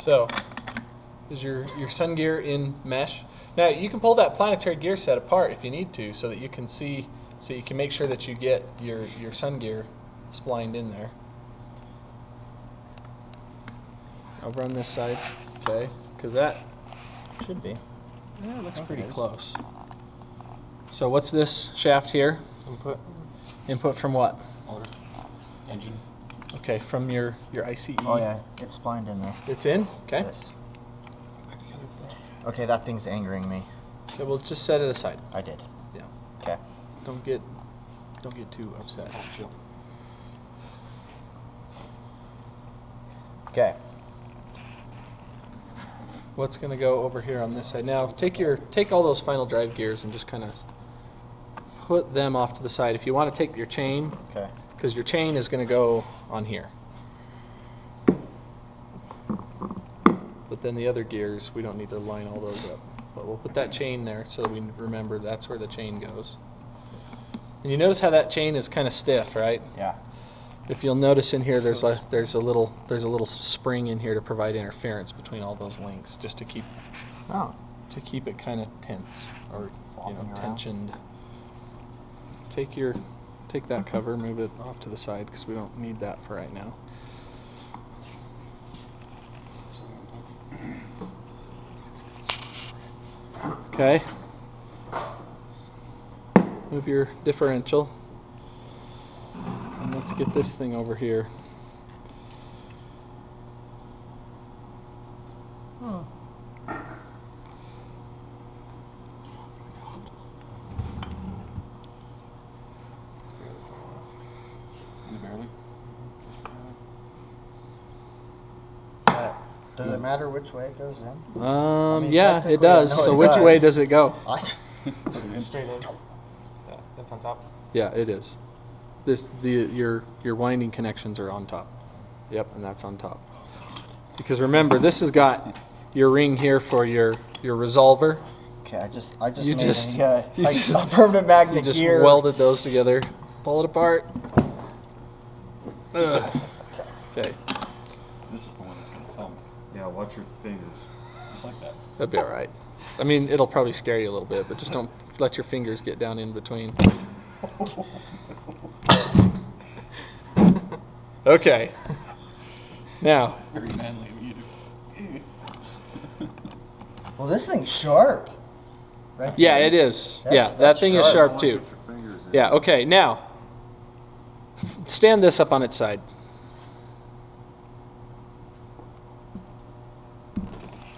So, is your sun gear in mesh? Now you can pull that planetary gear set apart if you need to, so that you can see, so you can make sure that you get your sun gear splined in there. Over on this side, okay, because that should be. Yeah, it looks pretty close. So what's this shaft here? Input. Input from what? Motor. Engine. Okay, from your ICE. Oh yeah, it's splined in there. It's in? Okay. Yes. Okay, that thing's angering me. Okay, well just set it aside. I did. Yeah. Okay. Don't get too upset. Okay. What's going to go over here on this side? Now take all those final drive gears and just kind of put them off to the side. If you want to take your chain, Okay. because your chain is going to go on here. But then the other gears, we don't need to line all those up. But we'll put that chain there so that we remember that's where the chain goes. And you notice how that chain is kind of stiff, right? Yeah. If you'll notice in here, there's a little spring in here to provide interference between all those links, just to keep it kind of tense or tensioned. Take that cover, move it off to the side because we don't need that for right now. Okay. Move your differential. And let's get this thing over here. Oh. Barely. Does it matter which way it goes in? Yeah, it does. So which way does it go? Straight in. Yeah, that's on top. Yeah, it is. Your winding connections are on top. Yep, and that's on top. Because remember, this has got your ring here for your resolver. Okay, I just made a permanent magnet You just gear. welded those together. Pull it apart. Ugh. Okay. This is the one that's going to thump. Yeah, watch your fingers. Just like that. That'd be all right. I mean, it'll probably scare you a little bit, but just don't let your fingers get down in between. Okay. Now. Very manly of you to. Well, this thing's sharp. Right? Yeah, it is. That thing is sharp too. Yeah, okay. Now, stand this up on its side.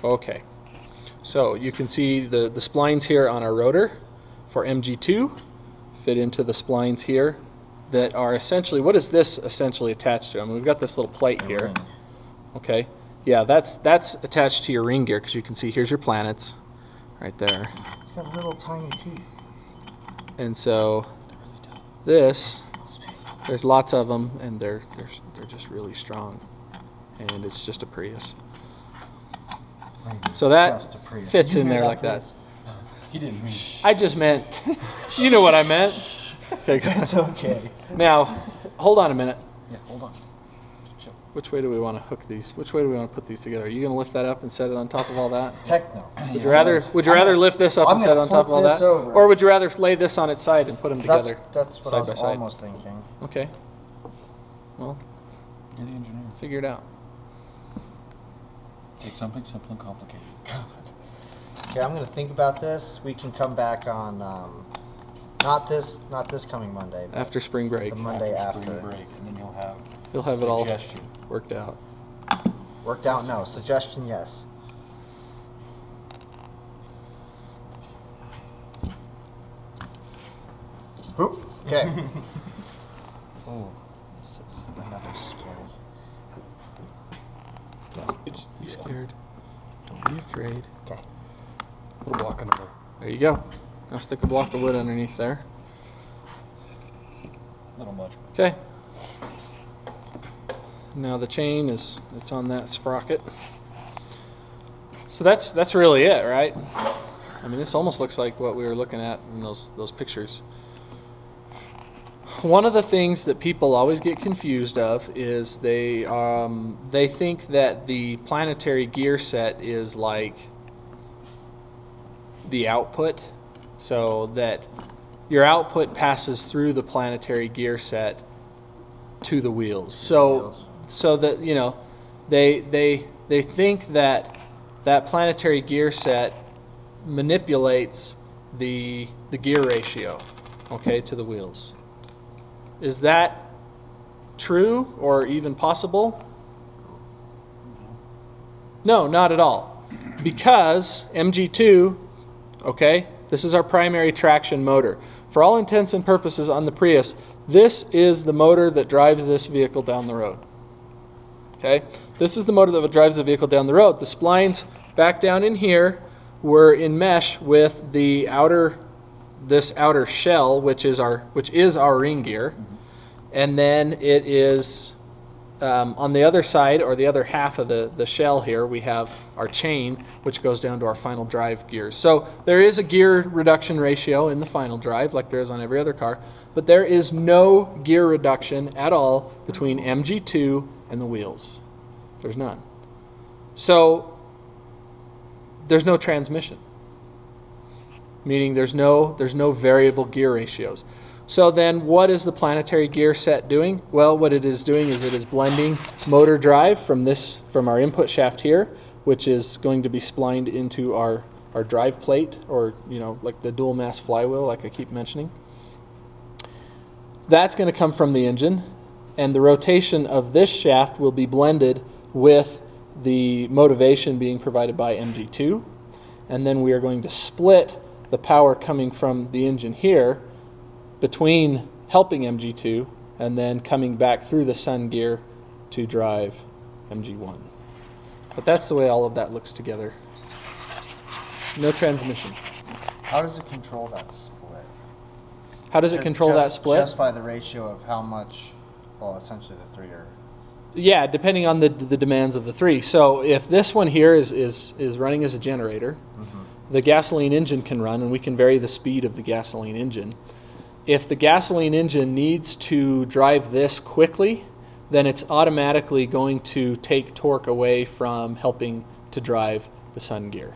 Okay. So you can see the splines here on our rotor for MG2 fit into the splines here that are essentially, what is this essentially attached to? I mean, we've got this little plate here. Okay. Yeah, that's attached to your ring gear because you can see here's your planets right there. It's got little tiny teeth. And so this, there's lots of them, and they're just really strong, and it's just a Prius. So that fits in there like that. He didn't mean. I just meant, you know what I meant. Okay, It's okay. Now, hold on a minute. Yeah, hold on. Which way do we want to hook these? Which way do we want to put these together? Are you going to lift that up and set it on top of all that? Heck no. Would you rather lift this up and set it on top of all that? Over. Or would you rather lay this on its side and put them together? That's what side I was by side? almost thinking. Okay. Well, You're the engineer. figure it out. Take something simple and complicated. Okay, I'm gonna think about this. We can come back on not this coming Monday. But After spring break. The Monday after. Spring break, and then You'll have it all suggestion. worked out. Worked out? No. Suggestion? Yes. Oop. Okay. Oh, this is another scary. Don't be scared. Don't be afraid. Okay. Put a block under there. There you go. Now stick a block of wood underneath there. Not much. Okay. Now the chain it's on that sprocket. So that's really it, right? I mean, this almost looks like what we were looking at in those pictures. one of the things that people always get confused of is they think that the planetary gear set is like the output, so that your output passes through the planetary gear set to the wheels. So that, you know, they think that planetary gear set manipulates the gear ratio, okay, to the wheels. Is that true or even possible? No, not at all. Because MG2, okay, this is our primary traction motor. For all intents and purposes on the Prius, this is the motor that drives this vehicle down the road. Okay, this is the motor that drives the vehicle down the road. The splines back down in here were in mesh with the this outer shell, which is our ring gear, and then it is on the other side, or the other half of the shell here, we have our chain, which goes down to our final drive gears. So there is a gear reduction ratio in the final drive, like there is on every other car, but there is no gear reduction at all between MG2 and the wheels. There's none. So there's no transmission, meaning there's no variable gear ratios. So then what is the planetary gear set doing? Well, what it is doing is it is blending motor drive from our input shaft here, which is going to be splined into our drive plate, or, you know, like the dual mass flywheel, like I keep mentioning. That's going to come from the engine, and the rotation of this shaft will be blended with the motivation being provided by MG2, and then we are going to split the power coming from the engine here between helping MG2 and then coming back through the sun gear to drive MG1. But that's the way all of that looks together. No transmission. How does it control that split? How does it control that split? Just by the ratio of how much, well, essentially the three are. Yeah, depending on the demands of the three. So if this one here is running as a generator, the gasoline engine can run, and we can vary the speed of the gasoline engine. If the gasoline engine needs to drive this quickly, then it's automatically going to take torque away from helping to drive the sun gear.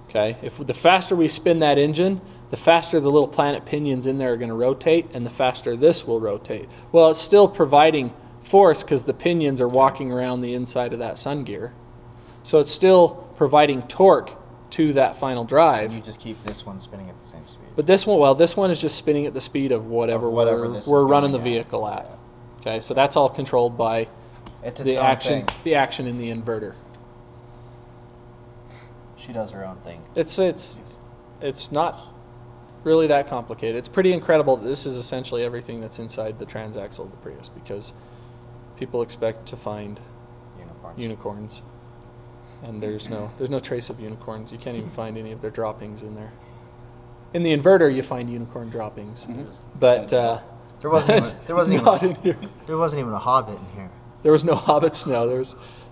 Okay, if the faster we spin that engine, the faster the little planet pinions in there are going to rotate, and the faster this will rotate. Well, it's still providing force because the pinions are walking around the inside of that sun gear. So it's still providing torque to that final drive. And you just keep this one spinning at the same speed. But this one, well, this one is just spinning at the speed of whatever we're running the vehicle at. Okay, so that's all controlled by the action in the inverter. She does her own thing. It's not really that complicated. It's pretty incredible that this is essentially everything that's inside the transaxle of the Prius, because people expect to find unicorns. And there's no trace of unicorns. You can't even find any of their droppings in there. In the inverter, you find unicorn droppings, but there wasn't even a hobbit in here. There was no hobbits. No,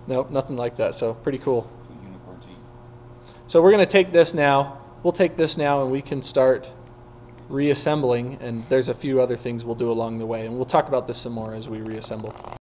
nope, nothing like that. So pretty cool. So we're going to take this now. We'll take this now, and we can start reassembling. And there's a few other things we'll do along the way, and we'll talk about this some more as we reassemble.